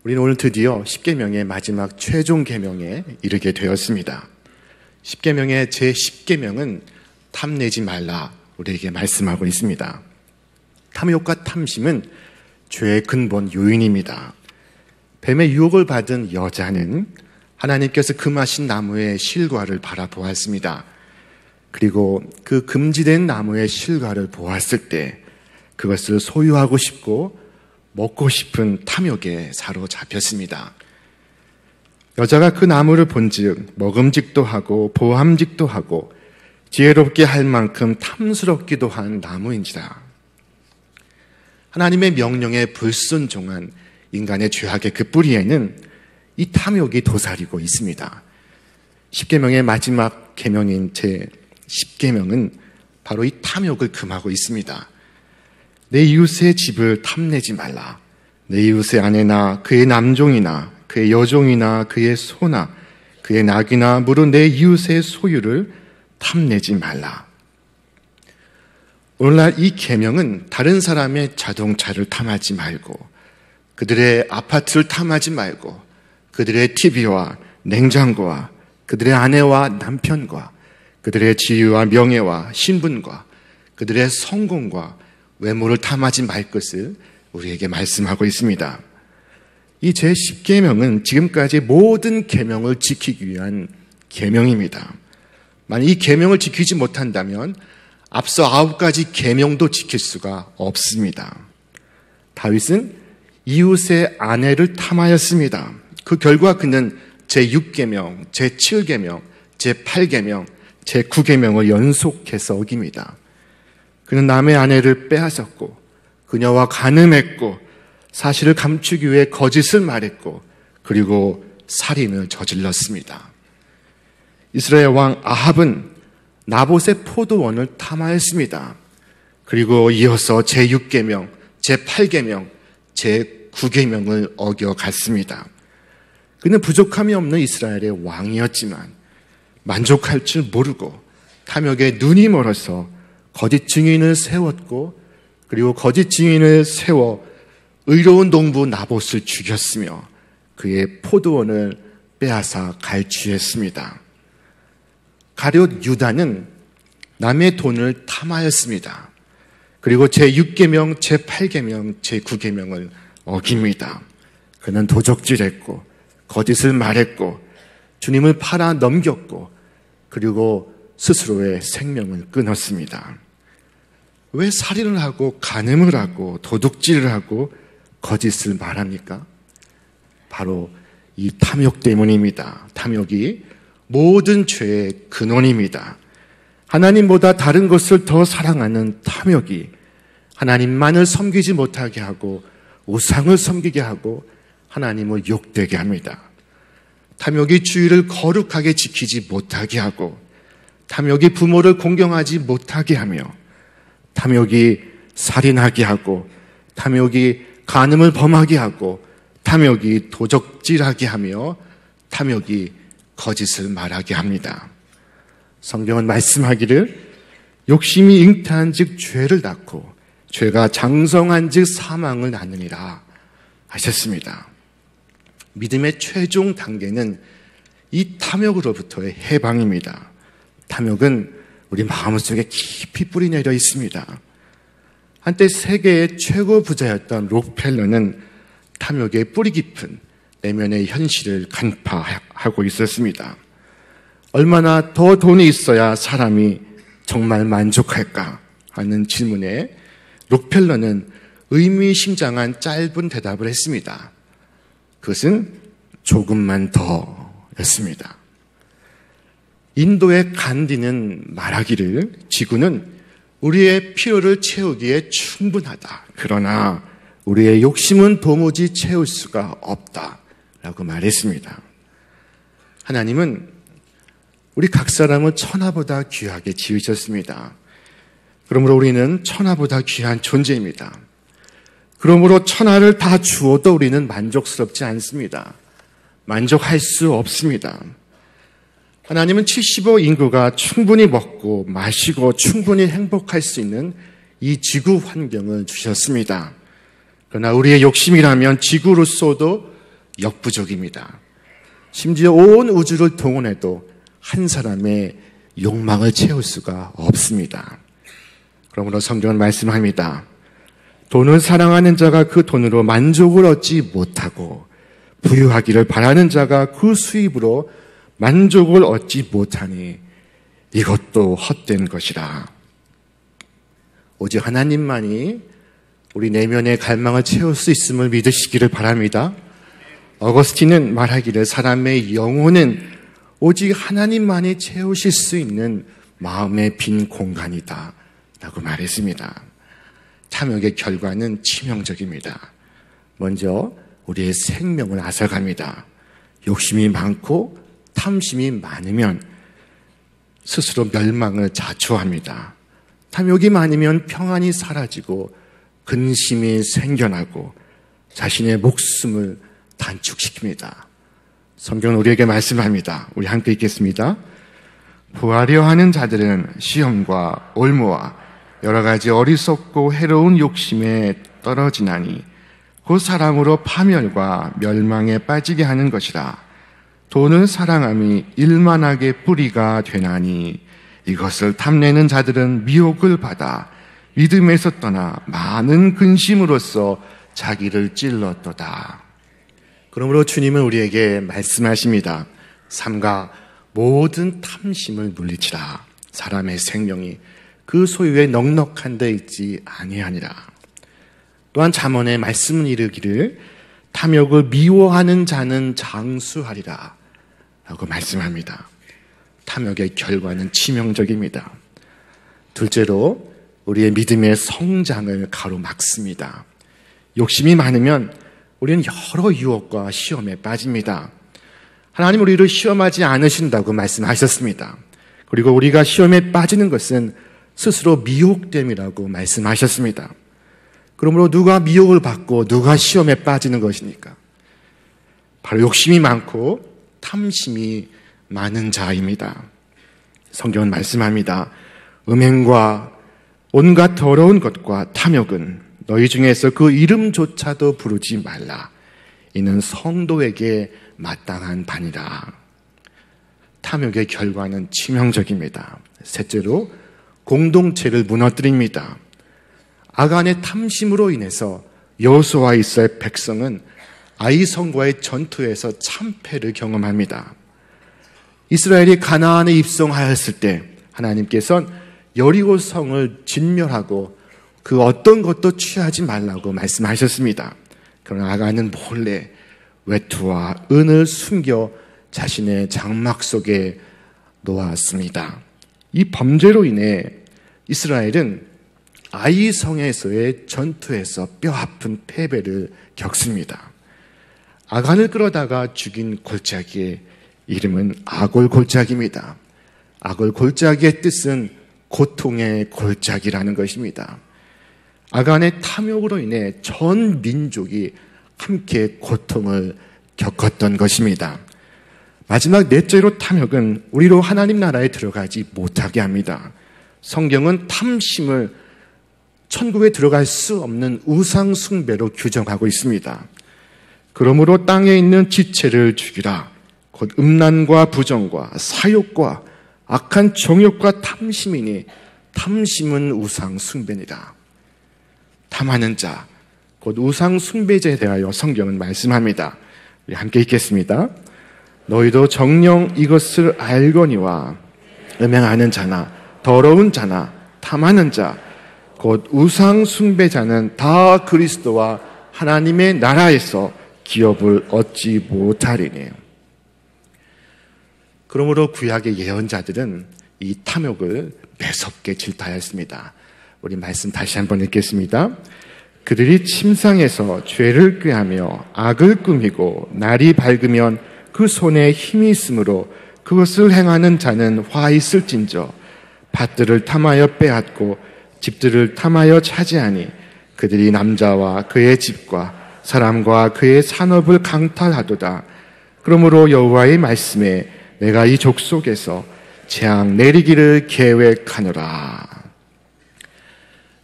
우리는 오늘 드디어 십계명의 마지막 최종 계명에 이르게 되었습니다. 십계명의 제10계명은 탐내지 말라 우리에게 말씀하고 있습니다. 탐욕과 탐심은 죄의 근본 요인입니다. 뱀의 유혹을 받은 여자는 하나님께서 금하신 나무의 실과를 바라보았습니다. 그리고 그 금지된 나무의 실과를 보았을 때 그것을 소유하고 싶고 먹고 싶은 탐욕에 사로잡혔습니다. 여자가 그 나무를 본즉 먹음직도 하고 보함직도 하고 지혜롭게 할 만큼 탐스럽기도 한 나무인지라. 하나님의 명령에 불순종한 인간의 죄악의 그 뿌리에는 이 탐욕이 도사리고 있습니다. 십계명의 마지막 계명인 제10계명은 바로 이 탐욕을 금하고 있습니다. 내 이웃의 집을 탐내지 말라. 내 이웃의 아내나 그의 남종이나 그의 여종이나 그의 소나 그의 낙이나 무릇 내 이웃의 소유를 탐내지 말라. 오늘날 이 계명은 다른 사람의 자동차를 탐하지 말고 그들의 아파트를 탐하지 말고 그들의 TV와 냉장고와 그들의 아내와 남편과 그들의 지위와 명예와 신분과 그들의 성공과 외모를 탐하지 말 것을 우리에게 말씀하고 있습니다. 이 제10계명은 지금까지 모든 계명을 지키기 위한 계명입니다. 만약 이 계명을 지키지 못한다면 앞서 9가지 계명도 지킬 수가 없습니다. 다윗은 이웃의 아내를 탐하였습니다. 그 결과 그는 제6계명, 제7계명, 제8계명, 제9계명을 연속해서 어깁니다. 그는 남의 아내를 빼앗았고 그녀와 간음했고 사실을 감추기 위해 거짓을 말했고 그리고 살인을 저질렀습니다. 이스라엘 왕 아합은 나봇의 포도원을 탐하였습니다. 그리고 이어서 제6계명, 제8계명, 제9계명을 어겨갔습니다. 그는 부족함이 없는 이스라엘의 왕이었지만 만족할 줄 모르고 탐욕에 눈이 멀어서 거짓 증인을 세웠고 그리고 거짓 증인을 세워 의로운 농부 나봇을 죽였으며 그의 포도원을 빼앗아 갈취했습니다. 가룟 유다는 남의 돈을 탐하였습니다. 그리고 제6계명, 제8계명, 제9계명을 어깁니다. 그는 도적질했고 거짓을 말했고 주님을 팔아 넘겼고 그리고 스스로의 생명을 끊었습니다. 왜 살인을 하고 간음을 하고 도둑질을 하고 거짓을 말합니까? 바로 이 탐욕 때문입니다. 탐욕이 모든 죄의 근원입니다. 하나님보다 다른 것을 더 사랑하는 탐욕이 하나님만을 섬기지 못하게 하고 우상을 섬기게 하고 하나님을 욕되게 합니다. 탐욕이 주의를 거룩하게 지키지 못하게 하고 탐욕이 부모를 공경하지 못하게 하며 탐욕이 살인하게 하고 탐욕이 간음을 범하게 하고 탐욕이 도적질하게 하며 탐욕이 거짓을 말하게 합니다. 성경은 말씀하기를 욕심이 잉태한 즉 죄를 낳고 죄가 장성한 즉 사망을 낳느니라 하셨습니다. 믿음의 최종 단계는 이 탐욕으로부터의 해방입니다. 탐욕은 우리 마음속에 깊이 뿌리내려 있습니다. 한때 세계의 최고 부자였던 록펠러는 탐욕의 뿌리 깊은 내면의 현실을 간파하고 있었습니다. 얼마나 더 돈이 있어야 사람이 정말 만족할까 하는 질문에 록펠러는 의미심장한 짧은 대답을 했습니다. 그것은 조금만 더였습니다. 인도의 간디는 말하기를 지구는 우리의 필요를 채우기에 충분하다. 그러나 우리의 욕심은 도무지 채울 수가 없다. 라고 말했습니다. 하나님은 우리 각 사람을 천하보다 귀하게 지으셨습니다. 그러므로 우리는 천하보다 귀한 존재입니다. 그러므로 천하를 다 주어도 우리는 만족스럽지 않습니다. 만족할 수 없습니다. 하나님은 75 인구가 충분히 먹고 마시고 충분히 행복할 수 있는 이 지구 환경을 주셨습니다. 그러나 우리의 욕심이라면 지구로서도 역부족입니다. 심지어 온 우주를 동원해도 한 사람의 욕망을 채울 수가 없습니다. 그러므로 성경은 말씀합니다. 돈을 사랑하는 자가 그 돈으로 만족을 얻지 못하고 부유하기를 바라는 자가 그 수입으로 만족을 얻지 못하니 이것도 헛된 것이라. 오직 하나님만이 우리 내면의 갈망을 채울 수 있음을 믿으시기를 바랍니다. 어거스틴은 말하기를 사람의 영혼은 오직 하나님만이 채우실 수 있는 마음의 빈 공간이다 라고 말했습니다. 탐욕의 결과는 치명적입니다. 먼저 우리의 생명을 앗아갑니다. 욕심이 많고 탐심이 많으면 스스로 멸망을 자초합니다. 탐욕이 많으면 평안이 사라지고 근심이 생겨나고 자신의 목숨을 단축시킵니다. 성경은 우리에게 말씀합니다. 우리 함께 읽겠습니다. 부하려 하는 자들은 시험과 올무와 여러 가지 어리석고 해로운 욕심에 떨어지나니 그 사람으로 파멸과 멸망에 빠지게 하는 것이라. 돈을 사랑함이 일만하게 뿌리가 되나니 이것을 탐내는 자들은 미혹을 받아 믿음에서 떠나 많은 근심으로써 자기를 찔렀도다. 그러므로 주님은 우리에게 말씀하십니다. 삼가 모든 탐심을 물리치라. 사람의 생명이 그 소유에 넉넉한 데 있지 아니하니라. 또한 잠언의 말씀은 이르기를 탐욕을 미워하는 자는 장수하리라 라고 말씀합니다. 탐욕의 결과는 치명적입니다. 둘째로 우리의 믿음의 성장을 가로막습니다. 욕심이 많으면 우리는 여러 유혹과 시험에 빠집니다. 하나님 우리를 시험하지 않으신다고 말씀하셨습니다. 그리고 우리가 시험에 빠지는 것은 스스로 미혹됨이라고 말씀하셨습니다. 그러므로 누가 미혹을 받고 누가 시험에 빠지는 것입니까? 바로 욕심이 많고 탐심이 많은 자입니다. 성경은 말씀합니다. 음행과 온갖 더러운 것과 탐욕은 너희 중에서 그 이름조차도 부르지 말라. 이는 성도에게 마땅한 바니라. 탐욕의 결과는 치명적입니다. 셋째로 공동체를 무너뜨립니다. 아간의 탐심으로 인해서 여호수아와 이스라엘 백성은 아이성과의 전투에서 참패를 경험합니다. 이스라엘이 가나안에 입성하였을 때 하나님께서는 여리고 성을 진멸하고 그 어떤 것도 취하지 말라고 말씀하셨습니다. 그러나 아간은 몰래 외투와 은을 숨겨 자신의 장막 속에 놓았습니다. 이 범죄로 인해 이스라엘은 아이성에서의 전투에서 뼈아픈 패배를 겪습니다. 아간을 끌어다가 죽인 골짜기의 이름은 아골 골짜기입니다. 아골 골짜기의 뜻은 고통의 골짜기라는 것입니다. 아간의 탐욕으로 인해 전 민족이 함께 고통을 겪었던 것입니다. 마지막 넷째로 탐욕은 우리로 하나님 나라에 들어가지 못하게 합니다. 성경은 탐심을 천국에 들어갈 수 없는 우상 숭배로 규정하고 있습니다. 그러므로 땅에 있는 지체를 죽이라. 곧 음란과 부정과 사욕과 악한 정욕과 탐심이니 탐심은 우상 숭배니라. 탐하는 자, 곧 우상 숭배자에 대하여 성경은 말씀합니다. 우리 함께 읽겠습니다. 너희도 정녕 이것을 알거니와 음행하는 자나 더러운 자나 탐하는 자, 곧 우상 숭배자는 다 그리스도와 하나님의 나라에서 기업을 얻지 못하리니. 그러므로 구약의 예언자들은 이 탐욕을 매섭게 질타하였습니다. 우리 말씀 다시 한번 읽겠습니다. 그들이 침상에서 죄를 꾀하며 악을 꾸미고 날이 밝으면 그 손에 힘이 있으므로 그것을 행하는 자는 화 있을진저 밭들을 탐하여 빼앗고 집들을 탐하여 차지하니 그들이 남자와 그의 집과 사람과 그의 산업을 강탈하도다. 그러므로 여호와의 말씀에 내가 이 족속에서 재앙 내리기를 계획하노라.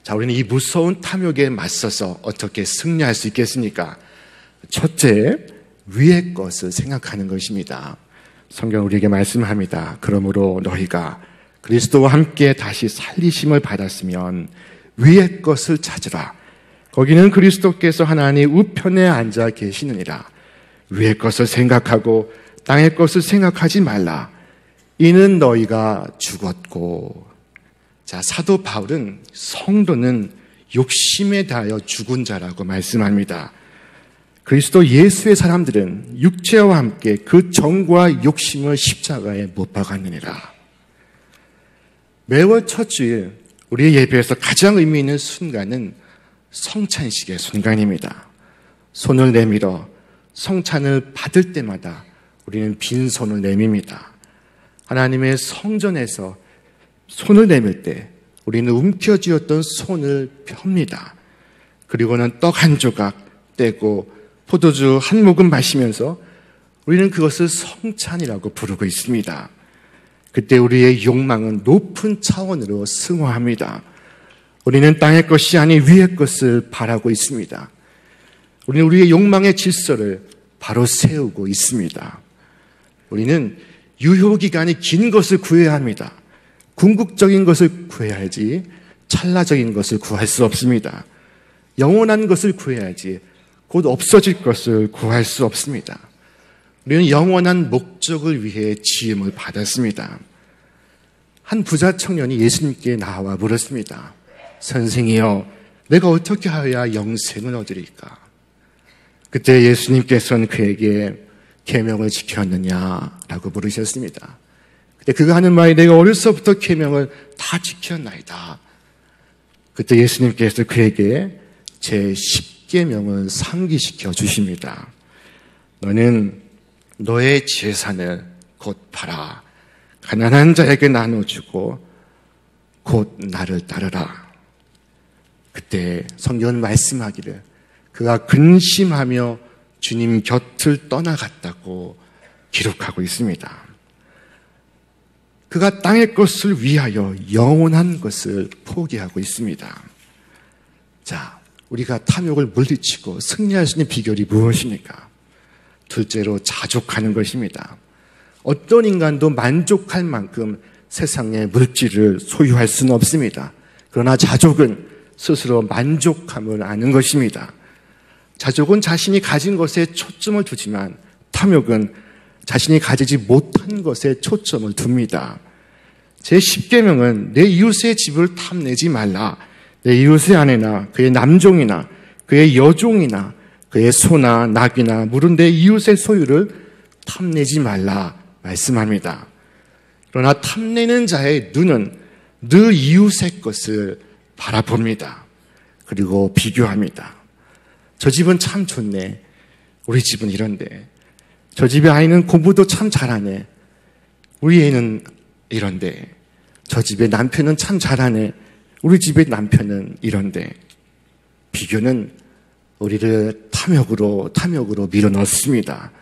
자, 우리는 이 무서운 탐욕에 맞서서 어떻게 승리할 수 있겠습니까? 첫째, 위의 것을 생각하는 것입니다. 성경 우리에게 말씀합니다. 그러므로 너희가 그리스도와 함께 다시 살리심을 받았으면 위의 것을 찾으라. 거기는 그리스도께서 하나님 우편에 앉아 계시느니라. 위의 것을 생각하고 땅의 것을 생각하지 말라. 이는 너희가 죽었고. 자, 사도 바울은 성도는 욕심에 대하여 죽은 자라고 말씀합니다. 그리스도 예수의 사람들은 육체와 함께 그 정과 욕심을 십자가에 못 박았느니라. 매월 첫 주일 우리의 예배에서 가장 의미 있는 순간은 성찬식의 순간입니다. 손을 내밀어 성찬을 받을 때마다 우리는 빈손을 내밉니다. 하나님의 성전에서 손을 내밀 때 우리는 움켜쥐었던 손을 펴니다. 그리고는 떡 한 조각 떼고 포도주 한 모금 마시면서 우리는 그것을 성찬이라고 부르고 있습니다. 그때 우리의 욕망은 높은 차원으로 승화합니다. 우리는 땅의 것이 아닌 위의 것을 바라고 있습니다. 우리는 우리의 욕망의 질서를 바로 세우고 있습니다. 우리는 유효기간이 긴 것을 구해야 합니다. 궁극적인 것을 구해야지 찰나적인 것을 구할 수 없습니다. 영원한 것을 구해야지 곧 없어질 것을 구할 수 없습니다. 우리는 영원한 목적을 위해 지음을 받았습니다. 한 부자 청년이 예수님께 나와 물었습니다. 선생이여, 내가 어떻게 하여야 영생을 얻으리까? 그때 예수님께서는 그에게 계명을 지켰느냐라고 물으셨습니다. 그때 그가 하는 말이 내가 어려서부터 계명을 다 지켰나이다. 그때 예수님께서 그에게 제 10계명을 상기시켜 주십니다. 너는 너의 재산을 곧 팔아 가난한 자에게 나눠주고 곧 나를 따르라. 그때 성경은 말씀하기를 그가 근심하며 주님 곁을 떠나갔다고 기록하고 있습니다. 그가 땅의 것을 위하여 영원한 것을 포기하고 있습니다. 자, 우리가 탐욕을 물리치고 승리할 수 있는 비결이 무엇입니까? 둘째로 자족하는 것입니다. 어떤 인간도 만족할 만큼 세상의 물질을 소유할 수는 없습니다. 그러나 자족은 스스로 만족함을 아는 것입니다. 자족은 자신이 가진 것에 초점을 두지만 탐욕은 자신이 가지지 못한 것에 초점을 둡니다. 제 10계명은 내 이웃의 집을 탐내지 말라. 내 이웃의 아내나 그의 남종이나 그의 여종이나 그의 소나 낙이나 물은 내 이웃의 소유를 탐내지 말라 말씀합니다. 그러나 탐내는 자의 눈은 늘 이웃의 것을 바라봅니다. 그리고 비교합니다. 저 집은 참 좋네. 우리 집은 이런데. 저 집의 아이는 공부도 참 잘하네. 우리 애는 이런데. 저 집의 남편은 참 잘하네. 우리 집의 남편은 이런데. 비교는 우리를 탐욕으로 밀어넣습니다.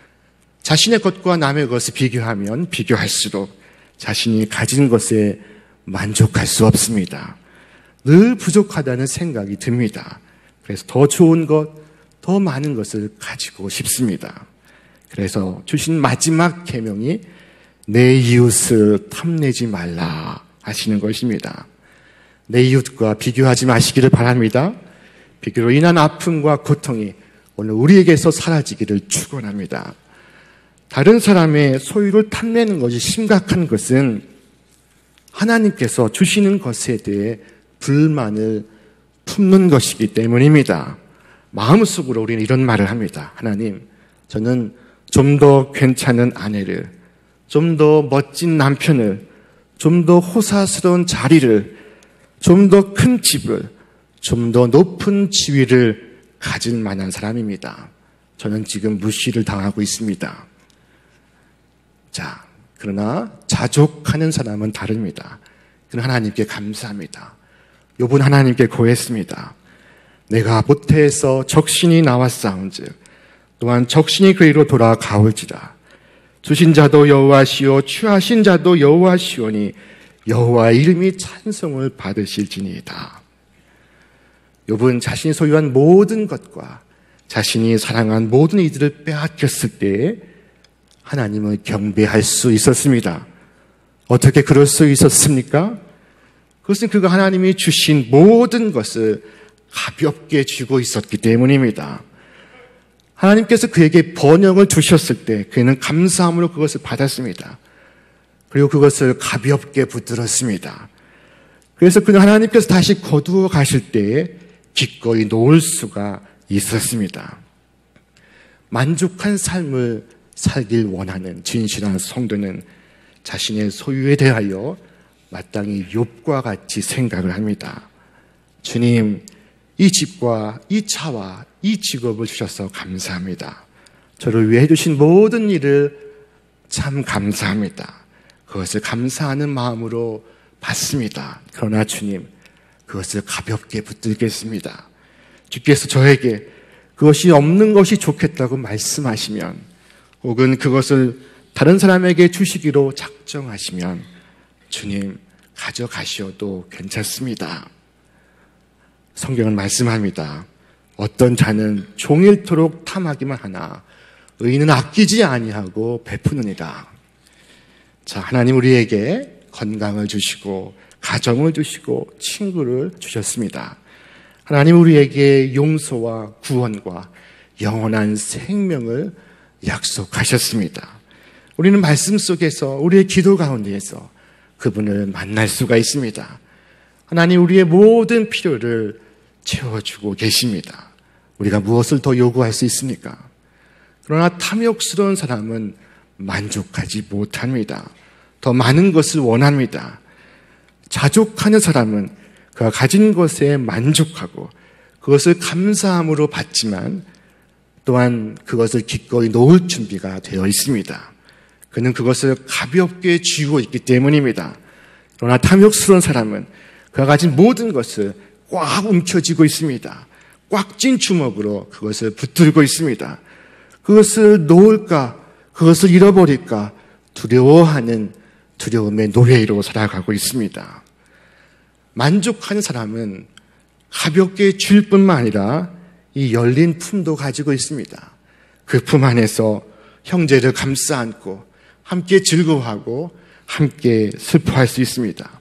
자신의 것과 남의 것을 비교하면 비교할수록 자신이 가진 것에 만족할 수 없습니다. 늘 부족하다는 생각이 듭니다. 그래서 더 좋은 것, 더 많은 것을 가지고 싶습니다. 그래서 주신 마지막 계명이 내 이웃을 탐내지 말라 하시는 것입니다. 내 이웃과 비교하지 마시기를 바랍니다. 비교로 인한 아픔과 고통이 오늘 우리에게서 사라지기를 축원합니다. 다른 사람의 소유를 탐내는 것이 심각한 것은 하나님께서 주시는 것에 대해 불만을 품는 것이기 때문입니다. 마음속으로 우리는 이런 말을 합니다. 하나님, 저는 좀 더 괜찮은 아내를, 좀 더 멋진 남편을, 좀 더 호사스러운 자리를, 좀 더 큰 집을, 좀 더 높은 지위를 가질 만한 사람입니다. 저는 지금 무시를 당하고 있습니다. 자, 그러나 자족하는 사람은 다릅니다. 그는 하나님께 감사합니다. 욥은 하나님께 고했습니다. 내가 모태에서 적신이 나왔사온즉 또한 적신이 그리로 돌아가올지라. 주신 자도 여호와시오 취하신 자도 여호와시오니 여호와의 이름이 찬송을 받으실지니이다. 욥은 자신이 소유한 모든 것과 자신이 사랑한 모든 이들을 빼앗겼을 때 하나님을 경배할 수 있었습니다. 어떻게 그럴 수 있었습니까? 그것은 그가 하나님이 주신 모든 것을 가볍게 쥐고 있었기 때문입니다. 하나님께서 그에게 번영을 주셨을 때 그는 감사함으로 그것을 받았습니다. 그리고 그것을 가볍게 붙들었습니다. 그래서 그는 하나님께서 다시 거두어 가실 때에 기꺼이 놓을 수가 있었습니다. 만족한 삶을 살길 원하는 진실한 성도는 자신의 소유에 대하여 마땅히 욥과 같이 생각을 합니다. 주님, 이 집과 이 차와 이 직업을 주셔서 감사합니다. 저를 위해 주신 모든 일을 참 감사합니다. 그것을 감사하는 마음으로 받습니다. 그러나 주님, 그것을 가볍게 붙들겠습니다. 주께서 저에게 그것이 없는 것이 좋겠다고 말씀하시면, 혹은 그것을 다른 사람에게 주시기로 작정하시면 주님, 가져가셔도 괜찮습니다. 성경은 말씀합니다. 어떤 자는 종일토록 탐하기만 하나 의인은 아끼지 아니하고 베푸느니라. 자, 하나님 우리에게 건강을 주시고 가정을 주시고 친구를 주셨습니다. 하나님 우리에게 용서와 구원과 영원한 생명을 약속하셨습니다. 우리는 말씀 속에서 우리의 기도 가운데에서 그분을 만날 수가 있습니다. 하나님 우리의 모든 필요를 채워주고 계십니다. 우리가 무엇을 더 요구할 수 있습니까? 그러나 탐욕스러운 사람은 만족하지 못합니다. 더 많은 것을 원합니다. 자족하는 사람은 그가 가진 것에 만족하고 그것을 감사함으로 받지만 또한 그것을 기꺼이 놓을 준비가 되어 있습니다. 그는 그것을 가볍게 쥐고 있기 때문입니다. 그러나 탐욕스러운 사람은 그가 가진 모든 것을 꽉 움켜쥐고 있습니다. 꽉 찐 주먹으로 그것을 붙들고 있습니다. 그것을 놓을까, 그것을 잃어버릴까 두려워하는 두려움의 노예로 살아가고 있습니다. 만족하는 사람은 가볍게 줄 뿐만 아니라 이 열린 품도 가지고 있습니다. 그 품 안에서 형제를 감싸 안고 함께 즐거워하고 함께 슬퍼할 수 있습니다.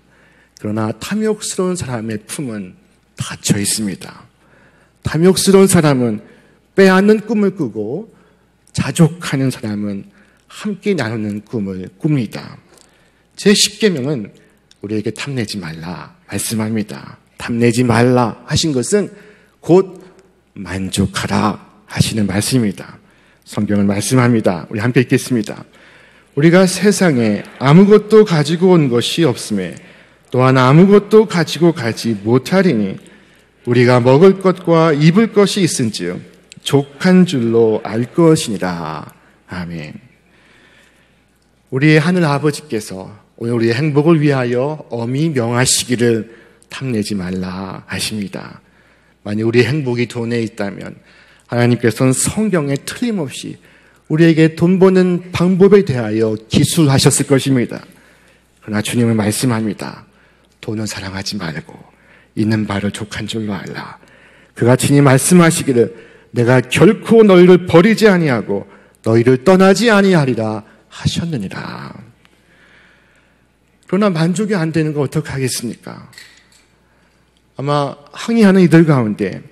그러나 탐욕스러운 사람의 품은 닫혀 있습니다. 탐욕스러운 사람은 빼앗는 꿈을 꾸고 자족하는 사람은 함께 나누는 꿈을 꿉니다. 제10계명은 우리에게 탐내지 말라 말씀합니다. 탐내지 말라 하신 것은 곧 만족하라 하시는 말씀입니다. 성경은 말씀합니다. 우리 함께 읽겠습니다. 우리가 세상에 아무것도 가지고 온 것이 없음에 또한 아무것도 가지고 가지 못하리니 우리가 먹을 것과 입을 것이 있은즉 족한 줄로 알 것이니라. 아멘. 우리의 하늘 아버지께서 오늘 우리의 행복을 위하여 엄히 명하시기를 탐내지 말라 하십니다. 만약 우리의 행복이 돈에 있다면 하나님께서는 성경에 틀림없이 우리에게 돈 버는 방법에 대하여 기술하셨을 것입니다. 그러나 주님은 말씀합니다. 돈은 사랑하지 말고 있는 바를 족한 줄로 알라. 그가 친히 말씀하시기를 내가 결코 너희를 버리지 아니하고 너희를 떠나지 아니하리라 하셨느니라. 그러나 만족이 안 되는 거 어떡하겠습니까? 아마 항의하는 이들 가운데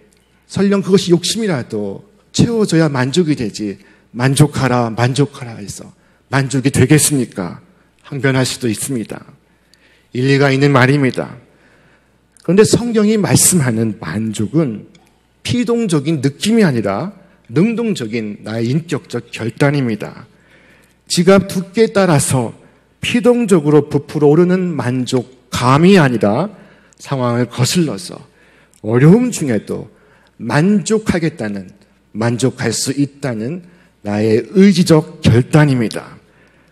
설령 그것이 욕심이라도 채워져야 만족이 되지 만족하라 만족하라 해서 만족이 되겠습니까? 항변할 수도 있습니다. 일리가 있는 말입니다. 그런데 성경이 말씀하는 만족은 피동적인 느낌이 아니라 능동적인 나의 인격적 결단입니다. 지갑 두께에 따라서 피동적으로 부풀어 오르는 만족감이 아니라 상황을 거슬러서 어려움 중에도 만족하겠다는, 만족할 수 있다는 나의 의지적 결단입니다.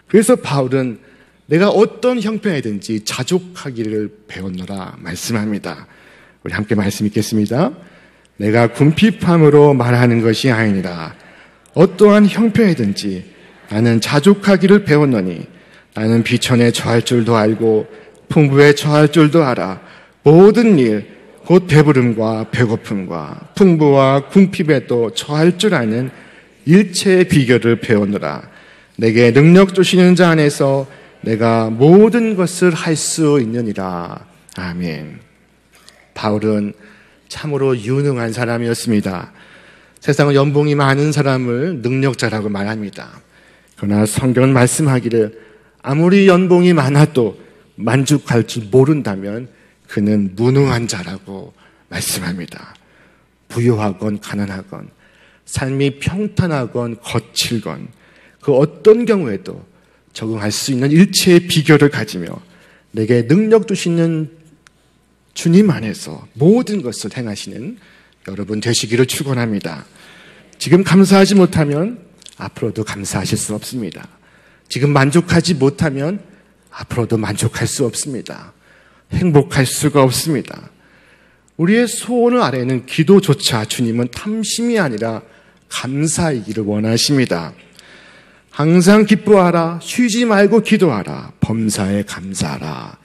그래서 바울은 내가 어떤 형편이든지 자족하기를 배웠노라 말씀합니다. 우리 함께 말씀 읽겠습니다. 내가 궁핍함으로 말하는 것이 아니니라. 어떠한 형편이든지 나는 자족하기를 배웠노니 나는 비천에 처할 줄도 알고 풍부에 처할 줄도 알아. 모든 일 곧 배부름과 배고픔과 풍부와 궁핍에도 처할 줄 아는 일체의 비결을 배우느라 내게 능력 주시는 자 안에서 내가 모든 것을 할 수 있느니라. 아멘. 바울은 참으로 유능한 사람이었습니다. 세상은 연봉이 많은 사람을 능력자라고 말합니다. 그러나 성경은 말씀하기를 아무리 연봉이 많아도 만족할 줄 모른다면 그는 무능한 자라고 말씀합니다. 부유하건 가난하건 삶이 평탄하건 거칠건 그 어떤 경우에도 적응할 수 있는 일체의 비결을 가지며 내게 능력 주시는 주님 안에서 모든 것을 행하시는 여러분 되시기를 축원합니다. 지금 감사하지 못하면 앞으로도 감사하실 수 없습니다. 지금 만족하지 못하면 앞으로도 만족할 수 없습니다. 행복할 수가 없습니다. 우리의 소원을 아뢰는 기도조차 주님은 탐심이 아니라 감사이기를 원하십니다. 항상 기뻐하라, 쉬지 말고 기도하라, 범사에 감사하라.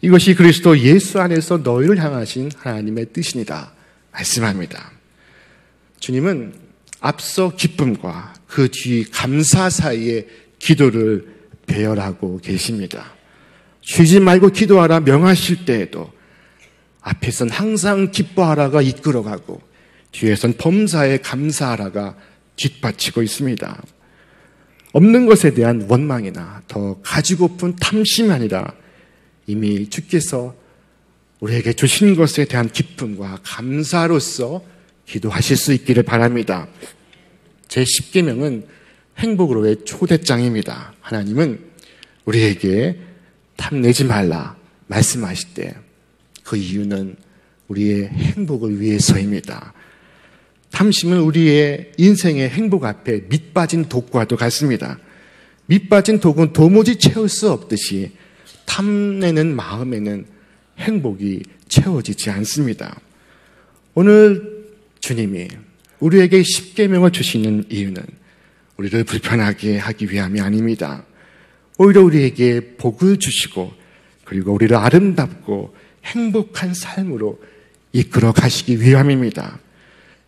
이것이 그리스도 예수 안에서 너희를 향하신 하나님의 뜻이니라 말씀합니다. 주님은 앞서 기쁨과 그 뒤 감사 사이에 기도를 배열하고 계십니다. 쉬지 말고 기도하라 명하실 때에도 앞에선 항상 기뻐하라가 이끌어가고 뒤에선 범사에 감사하라가 뒷받치고 있습니다. 없는 것에 대한 원망이나 더 가지고픈 탐심이 아니라 이미 주께서 우리에게 주신 것에 대한 기쁨과 감사로서 기도하실 수 있기를 바랍니다. 제 10계명은 행복으로의 초대장입니다. 하나님은 우리에게 탐내지 말라 말씀하실 때 그 이유는 우리의 행복을 위해서입니다. 탐심은 우리의 인생의 행복 앞에 밑 빠진 독과도 같습니다. 밑 빠진 독은 도무지 채울 수 없듯이 탐내는 마음에는 행복이 채워지지 않습니다. 오늘 주님이 우리에게 10계명을 주시는 이유는 우리를 불편하게 하기 위함이 아닙니다. 오히려 우리에게 복을 주시고 그리고 우리를 아름답고 행복한 삶으로 이끌어 가시기 위함입니다.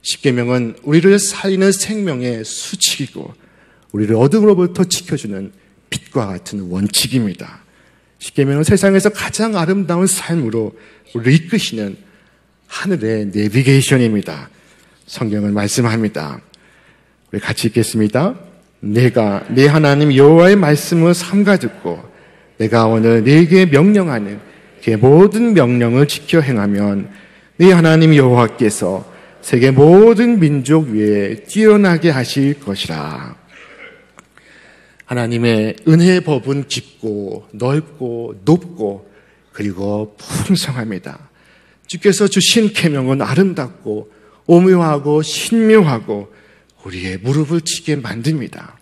10계명은 우리를 살리는 생명의 수칙이고 우리를 어둠으로부터 지켜주는 빛과 같은 원칙입니다. 10계명은 세상에서 가장 아름다운 삶으로 우리를 이끄시는 하늘의 내비게이션입니다. 성경은 말씀합니다. 우리 같이 읽겠습니다. 내가 내 하나님 여호와의 말씀을 삼가 듣고 내가 오늘 네게 명령하는 그 모든 명령을 지켜 행하면 네 하나님 여호와께서 세계 모든 민족 위에 뛰어나게 하실 것이라. 하나님의 은혜의 법은 깊고 넓고 높고 그리고 풍성합니다. 주께서 주신 계명은 아름답고 오묘하고 신묘하고 우리의 무릎을 치게 만듭니다.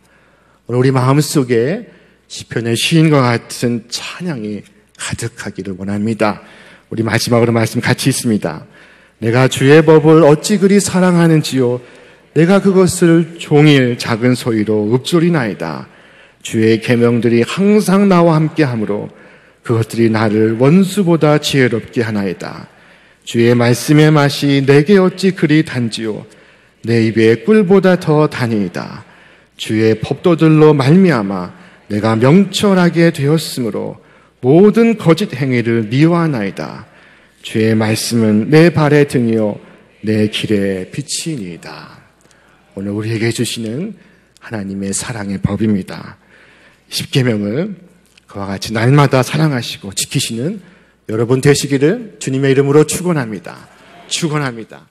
오늘 우리 마음속에 시편의 시인과 같은 찬양이 가득하기를 원합니다. 우리 마지막으로 말씀 같이 있습니다. 내가 주의 법을 어찌 그리 사랑하는지요. 내가 그것을 종일 작은 소리로 읊조리나이다. 주의 계명들이 항상 나와 함께 하므로 그것들이 나를 원수보다 지혜롭게 하나이다. 주의 말씀의 맛이 내게 어찌 그리 단지요. 내 입에 꿀보다 더 다니이다. 주의 법도들로 말미암아 내가 명철하게 되었으므로 모든 거짓 행위를 미워하나이다. 주의 말씀은 내 발의 등이요 내 길의 빛이니이다. 오늘 우리에게 주시는 하나님의 사랑의 법입니다. 10계명을 그와 같이 날마다 사랑하시고 지키시는 여러분 되시기를 주님의 이름으로 축원합니다. 축원합니다.